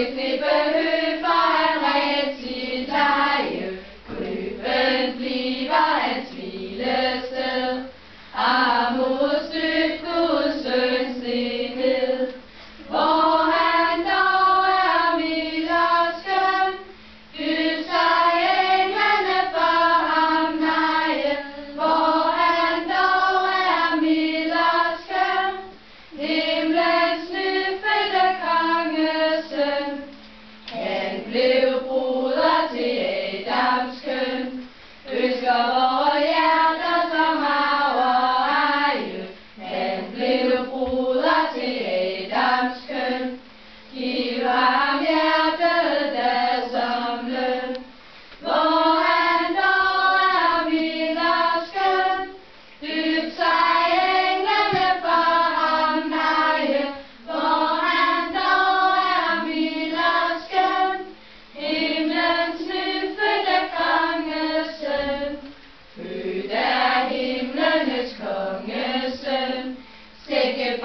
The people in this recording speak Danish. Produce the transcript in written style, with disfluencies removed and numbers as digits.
Klippehø for han ret sit leje. Gryben bliver hans hvilested. Amos døbt Guds søns enhed. Hvor han dog er mild og skøn, Gud sig englene for ham neje. Hvor han dog er mild og skøn, himlens nyfødte kongesøn. Han blev broder til Adams køn, ønsker vore hjerter som hav og eje. Han blev broder til Adams køn, giv ham hjertet da som løn. Hvor han dog er mild og skøn, dybt sig englene for ham neje. Hvor han dog er mild og skøn, himlens nyfødte kongesøn. Født af himlenes kongesøn, sække